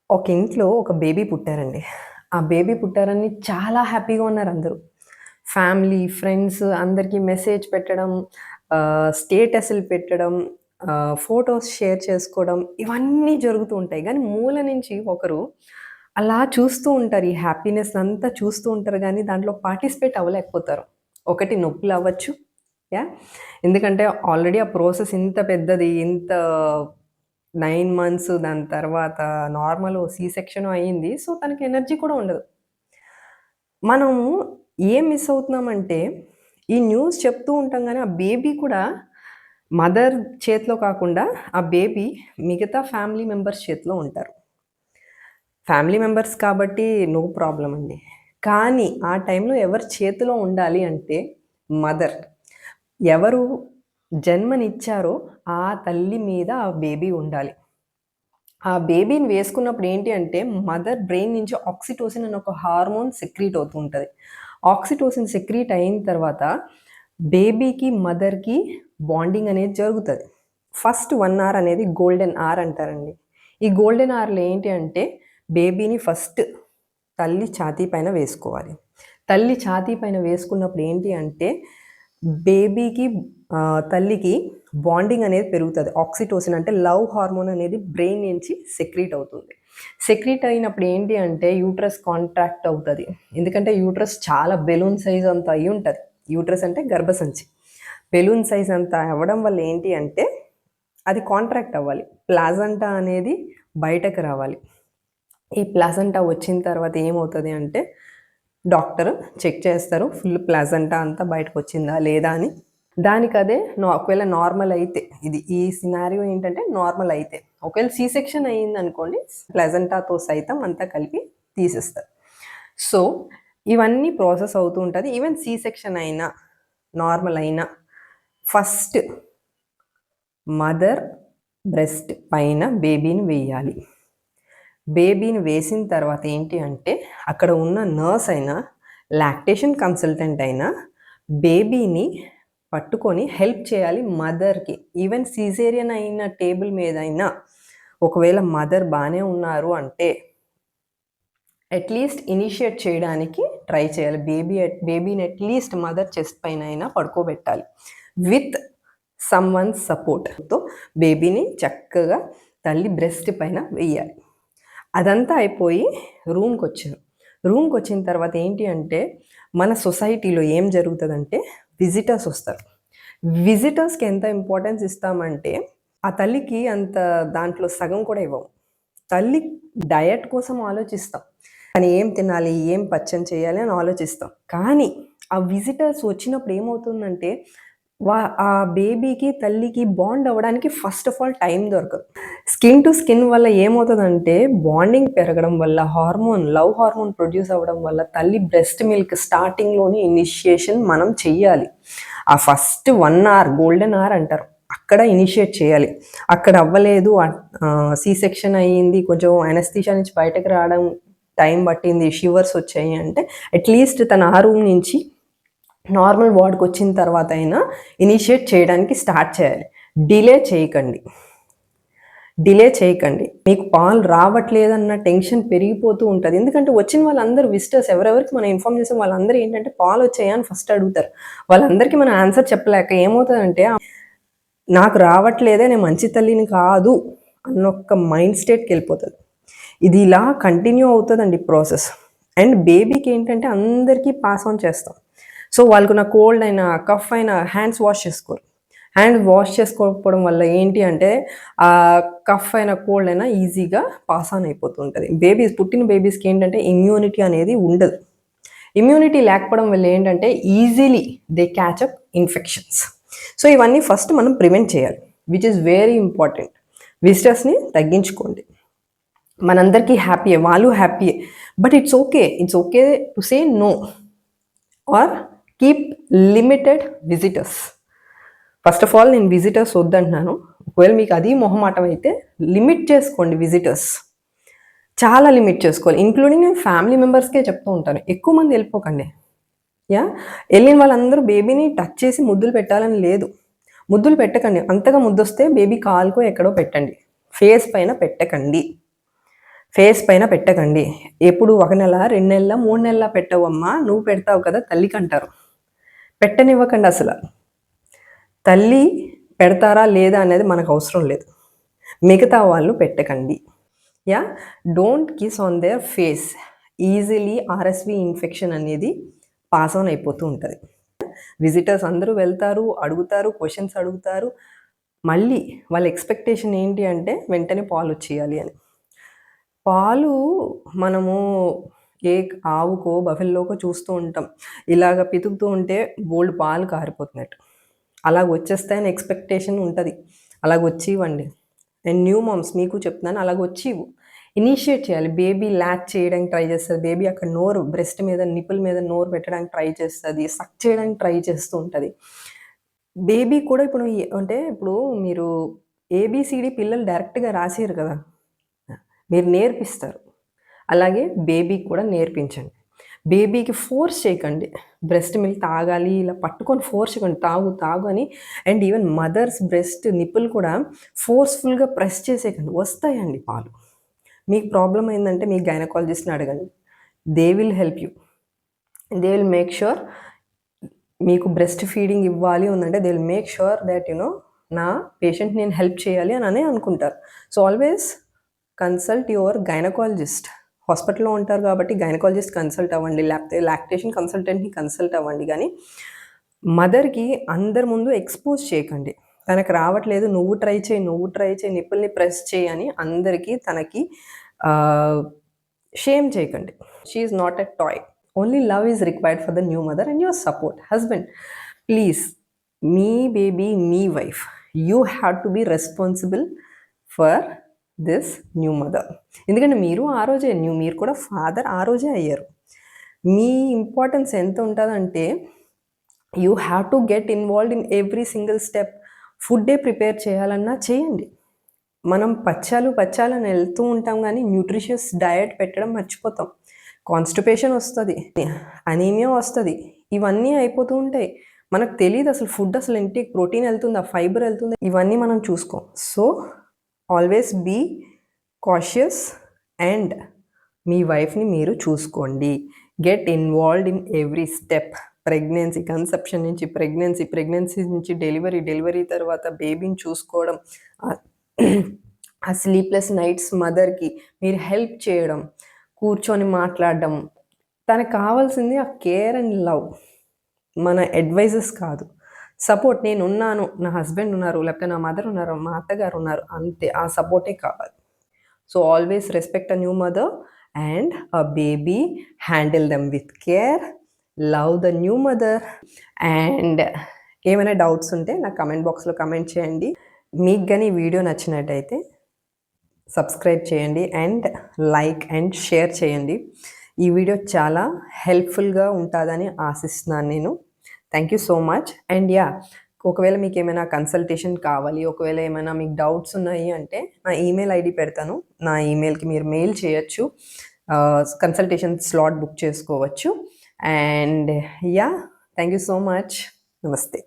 ఒక ఇంట్లో ఒక బేబీ పుట్టారండి. ఆ బేబీ పుట్టారని చాలా హ్యాపీగా ఉన్నారందరూ. ఫ్యామిలీ, ఫ్రెండ్స్ అందరికీ మెసేజ్ పెట్టడం, స్టేటస్‌లు పెట్టడం, ఫోటోస్ షేర్ చేసుకోవడం ఇవన్నీ జరుగుతూ ఉంటాయి. గానీ మూల నుంచి ఒకరు అలా చూస్తూ ఉంటారు. ఈ హ్యాపీనెస్ అంతా చూస్తూ ఉంటారు గానీ దాంట్లో పార్టిసిపేట్ అవ్వలేకపోతారు. ఒకటి నొప్పులవ్వచ్చు. యాహ్! ఎందుకంటే ఆల్రెడీ ఆ ప్రాసెస్ ఇంత పెద్దది. ఇంత 9 మంత్స్ దాని తర్వాత నార్మల్ సి సెక్షన్ అయింది. సో, తనకి ఎనర్జీ కూడా ఉండదు. మనము ఏం మిస్ అవుతున్నామంటే, ఈ న్యూస్ చెప్తూ ఉంటాం గానీ, ఆ బేబీ కూడా మదర్ చేతిలో కాకుండా, ఆ బేబీ మిగతా ఫ్యామిలీ మెంబర్స్ చేతిలో ఉంటారు. ఫ్యామిలీ మెంబర్స్ కాబట్టి నో ప్రాబ్లమ్ అండి. కానీ ఆ టైంలో ఎవరి చేతిలో ఉండాలి అంటే మదర్. ఎవరు జన్మనిచ్చారో ఆ తల్లి మీద ఆ బేబీ ఉండాలి. ఆ బేబీని వేసుకున్నప్పుడు ఏంటి అంటే, మదర్ బ్రెయిన్ నుంచి ఆక్సిటోసిన్ అనే ఒక హార్మోన్ సెక్రీట్ అవుతూ ఉంటది. ఆక్సిటోసిన్ సెక్రీట్ అయిన తర్వాత బేబీకి, మదర్‌కి బాండింగ్ అనేది జరుగుతది. ఫస్ట్ 1 అవర్ అనేది గోల్డెన్ అవర్ అంటారండి. ఈ గోల్డెన్ అవర్‌లో ఏంటి అంటే, బేబీని ఫస్ట్ తల్లి ఛాతీ పైన వేసుకోవాలి. తల్లి ఛాతీ పైన వేసుకున్నప్పుడు ఏంటి అంటే, బేబీకి తల్లికి బాండింగ్ అనేది పెరుగుతది. ఆక్సిటోసిన్ అంటే లవ్ హార్మోన్ అనేది బ్రెయిన్ నుంచి సెక్రీట్ అవుతుంది. సెక్రీట్ అయినప్పుడు ఏంటి అంటే యూట్రస్ కాంట్రాక్ట్ అవుతది. ఎందుకంటే యూట్రస్ చాలా బెలూన్ సైజ్ అంత అయ్యుంటది. యూట్రస్ అంటే గర్భసంచి. బెలూన్ సైజ్ అంత అవ్వడం వల్ల ఏంటి అంటే అది కాంట్రాక్ట్ అవ్వాలి. ప్లాజంటా అనేది బయటకు రావాలి. ఈ ప్లాజంటా వచ్చిన తర్వాత ఏమవుతది అంటే డాక్టర్ చెక్ చేస్తారు. ఫుల్ ప్లాజంటా అంతా బయటకొచ్చిందా లేదా అని. దానికదే ఒకవేళ నార్మల్ అయితే ఈ సినారియో ఏంటంటే నార్మల్ అయితే. ఒకవేళ సి సెక్షన్ అయిందనుకోండి ప్లాజంటాతో సైతం అంతా కలిపి తీసేస్తారు. సో, ఇవన్నీ ప్రాసెస్ అవుతూ ఉంటది. ఈవెన్ సి సెక్షన్ అయినా, నార్మల్ అయినా ఫస్ట్ మదర్ బ్రెస్ట్ పైన బేబీని వేయాలి. బేబీని వేసిన తర్వాత ఏంటి అంటే, అక్కడ ఉన్న నర్స్ అయినా, లాక్టేషన్ కన్సల్టెంట్ అయినా బేబీని పట్టుకొని హెల్ప్ చేయాలి మదర్‌కి. ఈవెన్ సిజేరియన్ అయిన టేబుల్ మీదైనా ఒకవేళ మదర్ బానే ఉన్నారు అంటే, అట్‌లీస్ట్ ఇనిషియేట్ చేయడానికి ట్రై చేయాలి. బేబీని అట్‌లీస్ట్ మదర్ చెస్ట్ పైనైనా పడుకోబెట్టాలి. విత్ సమ్‌వన్స్ సపోర్ట్‌తో బేబీని చక్కగా తల్లి బ్రెస్ట్ పైన వెయ్యాలి. అదంతా అయిపోయి రూమ్‌కొచ్చారు. రూమ్‌కొచ్చిన తర్వాత ఏంటి అంటే, మన సొసైటీలో ఏం జరుగుతదంటే, విజిటర్స్ ఒస్తారు. విజిటర్స్‌కి ఎంత ఇంపార్టెన్స్ ఇస్తామంటే, ఆ తల్లికి అంత దాంట్లో సగం కూడా ఇవ్వము. తల్లి డయట్ కోసం ఆలోచిస్తాం. కానీ ఏం తినాలి? ఏం పచ్చం చేయాలి? అని ఆలోచిస్తాం. కానీ ఆ విజిటర్స్ వచ్చినప్పుడు ఏమవుతుందంటే, ఆ బేబీకి, తల్లికి బాండ్ అవ్వడానికి ఫస్ట్ ఆఫ్ ఆల్ టైం దొరకదు. స్కిన్ టు స్కిన్ వల్ల ఏమవుతదంటే, బాండింగ్ పెరగడం వల్ల లవ్ హార్మోన్ ప్రొడ్యూస్ అవ్వడం వల్ల తల్లి బ్రెస్ట్ మిల్క్ స్టార్టింగ్‌లోనే ఇనిషియేషన్ మనం చెయ్యాలి. ఆ ఫస్ట్ 1 అవర్ గోల్డెన్ అవర్ అంటారు. అక్కడ ఇనిషియేట్ చేయాలి. అక్కడ అవ్వలేదు సి సెక్షన్ అయ్యింది. కొంచెం అనస్థీషియా నుంచి బయటకి రావడం టైం పట్టింది. షివర్స్ వచ్చాయి అంటే అట్‌లీస్ట్ తను ఆ రూమ్ నుంచి నార్మల్ వార్డ్‌కొచ్చిన తర్వాత అయినా ఇనిషియేట్ చేయడానికి స్టార్ట్ చేయాలి. డిలే చేయకండి. డిలే చేయకండి. మీకు పాలు రావట్లేదన్న టెన్షన్ పెరిగిపోతూ ఉంటది. ఎందుకంటే వచ్చిన వాళ్ళందరూ విజిటర్స్ ఎవరెవరికి మనం ఇన్ఫార్మ్ చేసాం వాళ్ళందరూ ఏంటంటే పాలొచ్చాయా అని ఫస్ట్ అడుగుతారు. వాళ్ళందరికీ మనం ఆన్సర్ చెప్పలేక ఏమవుతదంటే నాకు రావట్లేదే నేను మంచి తల్లిని కాదు అన్నొక్క మైండ్ స్టేట్‌కెళ్ళిపోతది. ఇది ఇలా కంటిన్యూ అవుతదండి ప్రాసెస్. అండ్ బేబీకి ఏంటంటే అందరికీ పాస్ ఆన్ చేస్తాం. సో, వాళ్ళకున్న కోల్డ్ అయినా, కఫ్ అయినా హ్యాండ్స్ వాష్ చేసుకోరు. హ్యాండ్ వాష్ చేసుకోకపోవడం వల్ల ఏంటి అంటే, కఫ్ అయినా, కోల్డ్ అయినా ఈజీగా పాస్ ఆన్ అయిపోతూ ఉంటది. పుట్టిన బేబీస్‌కి ఏంటంటే ఇమ్యూనిటీ అనేది ఉండదు. ఇమ్యూనిటీ లేకపోవడం వల్ల ఏంటంటే easily they catch up infections. So, ఇవన్నీ ఫస్ట్ మనం ప్రివెంట్ చేయాలి. Which is very important. విజిటర్స్‌ని తగ్గించుకోండి. మనందరికీ హ్యాపీయే. వాళ్ళు హ్యాపీయే. But it's okay. It's okay to say no or keep limited visitors. First of all నేను విజిటర్స్ వద్దంటున్నాను. ఒకవేళ మీకు అది మొహమాటం అయితే లిమిట్ చేసుకోండి విజిటర్స్. చాలా లిమిట్ చేసుకోవాలి. ఇంక్లూడింగ్ నేను ఫ్యామిలీ మెంబర్స్‌కే చెప్తూ ఉంటాను. ఎక్కువ మంది వెళ్ళిపోకండి. యాహ్! ఎళ్ళిన వాళ్ళందరూ బేబీని టచ్ చేసి ముద్దులు పెట్టాలని లేదు. ముద్దులు పెట్టకండి. అంతగా ముద్దొస్తే బేబీ కాలుకో ఎక్కడో పెట్టండి. ఫేస్ పైన పెట్టకండి. ఫేస్ పైన పెట్టకండి. ఎప్పుడు 1 నెల, 2 నెలల, 3 నెలల పెట్టవమ్మా, నువ్వు పెడతావు కదా తల్లికంటారు. పెట్టనివ్వకండి అసల. తల్లి పెడతారా లేదా అనేది మనకు అవసరం లేదు. మిగతా వాళ్ళు పెట్టకండి. Don't kiss on their face. Easily RSV infection అనేది పాస్ ఆన్ అయిపోతూ ఉంటుంది. విజిటర్స్ అందరూ వెళ్తారు, అడుగుతారు, క్వశ్చన్స్ అడుగుతారు. మళ్ళీ వాళ్ళ ఎక్స్పెక్టేషన్ ఏంటి అంటే వెంటనే పాలు వచ్చేయాలి అని. పాలు మనము ఏ ఆవుకో బఫెల్లోకో చూస్తూ ఉంటాం. ఇలాగ పితుకుతూ ఉంటే బోల్డ్ పాలు కారిపోతున్నట్టు. అలాగ వచ్చేస్తాయని ఎక్స్పెక్టేషన్ ఉంటుంది. అలాగ వచ్చివ్వండి. అండ్ న్యూ మామ్స్ మీకు చెప్తున్నాను, అలాగ వచ్చివు. ఇనిషియేట్ చేయాలి. బేబీ ల్యాచ్ చేయడానికి ట్రై చేస్తుంది. బేబీ అక్కడ నోరు బ్రెస్ట్ మీద, నిప్పుల మీద నోరు పెట్టడానికి ట్రై చేస్తుంది. సక్ చేయడానికి ట్రై చేస్తూ ఉంటుంది. బేబీ కూడా ఇప్పుడు మీరు ఏబీసీడీ పిల్లలు డైరెక్ట్గా రాసిరు కదా, మీరు నేర్పిస్తారు. అలాగే బేబీకి కూడా నేర్పించండి. బేబీకి ఫోర్స్ చేయకండి. బ్రెస్ట్ మిల్క్ తాగాలి ఇలా పట్టుకొని ఫోర్స్ చేయకండి, తాగు అని. అండ్ ఈవెన్ మదర్స్ బ్రెస్ట్ నిప్పులు కూడా ఫోర్స్ఫుల్గా ప్రెస్ చేసేయకండి. వస్తాయండి పాలు. మీకు ప్రాబ్లం అయిందంటే మీ గైనకాలజిస్ట్ని అడగండి. They will help you. They will make sure. మీకు బ్రెస్ట్ ఫీడింగ్ ఇవ్వాలి ఉందంటే they will make sure that నా పేషెంట్ నేను హెల్ప్ చేయాలి అని అనుకుంటారు. So always consult your gynaecologist. హాస్పిటల్లో ఉంటారు కాబట్టి గైనకాలజిస్ట్ కన్సల్ట్ అవ్వండి, లేకపోతే లాక్టేషన్ కన్సల్టెంట్ని కన్సల్ట్ అవ్వండి. కానీ మదర్కి అందరి ముందు ఎక్స్పోజ్ చేయకండి. తనకు రావట్లేదు, నువ్వు ట్రై చేయి, నిప్పుల్ని ప్రెస్ చేయి అని అందరికీ తనకి షేమ్ చేయకండి. She is not a toy. Only love is required for the new mother and your support. Husband, please, మీ బేబీ, మీ wife, you have to be responsible for this new mother. ఎందుకంటే మీరు ఆ రోజే మీరు కూడా ఫాదర్ ఆ రోజే అయ్యారు. మీ ఇంపార్టెన్స్ ఎంత ఉంటుందంటే you have to get involved in every single step. ఫుడ్డే ప్రిపేర్ చేయాలన్నా చేయండి. మనం పచ్చాలని వెళ్తూ ఉంటాం కానీ న్యూట్రిషియస్ డయట్ పెట్టడం మర్చిపోతాం. కాన్స్టిపేషన్ వస్తుంది, అనీమియా వస్తుంది, ఇవన్నీ అయిపోతూ ఉంటాయి. మనకు తెలియదు అసలు ఫుడ్ అసలు ఇంటికి ప్రోటీన్ వెళ్తుందా, ఫైబర్ వెళ్తుందా, ఇవన్నీ మనం చూసుకోం. So always be cautious and మీ వైఫ్ని మీరు చూసుకోండి. Get involved in every step. Pregnancy, conception నుంచి ప్రెగ్నెన్సీ నుంచి డెలివరీ తర్వాత బేబీని చూసుకోవడం, ఆ స్లీప్లెస్ నైట్స్ మదర్కి మీరు హెల్ప్ చేయడం, కూర్చొని మాట్లాడడం. తనకు కావాల్సింది ఆ కేర్ అండ్ లవ్, మన అడ్వైజెస్ కాదు. సపోర్ట్. నేను ఉన్నాను, నా హస్బెండ్ ఉన్నారు, లేకపోతే నా మదర్ ఉన్నారు, మా అత్తగారు ఉన్నారు, అంతే. ఆ సపోర్టే కావాలి. So always respect a new mother and a baby. Handle them with care. Love the new mother. And ఏమైనా డౌట్స్ ఉంటే నాకు కమెంట్ బాక్స్లో కమెంట్ చేయండి. మీకు కానీ వీడియో నచ్చినట్టయితే సబ్స్క్రైబ్ చేయండి అండ్ లైక్ అండ్ షేర్ చేయండి. ఈ వీడియో చాలా హెల్ప్ఫుల్గా ఉంటుందని ఆశిస్తున్నాను నేను. Thank you so much. And ఒకవేళ మీకు ఏమైనా కన్సల్టేషన్ కావాలి, ఒకవేళ ఏమైనా మీకు డౌట్స్ ఉన్నాయి అంటే నా ఈమెయిల్ ఐడి పెడతాను. నా ఈమెయిల్కి మీరు మెయిల్ చేయొచ్చు, కన్సల్టేషన్ స్లాట్ బుక్ చేసుకోవచ్చు. And thank you so much. నమస్తే.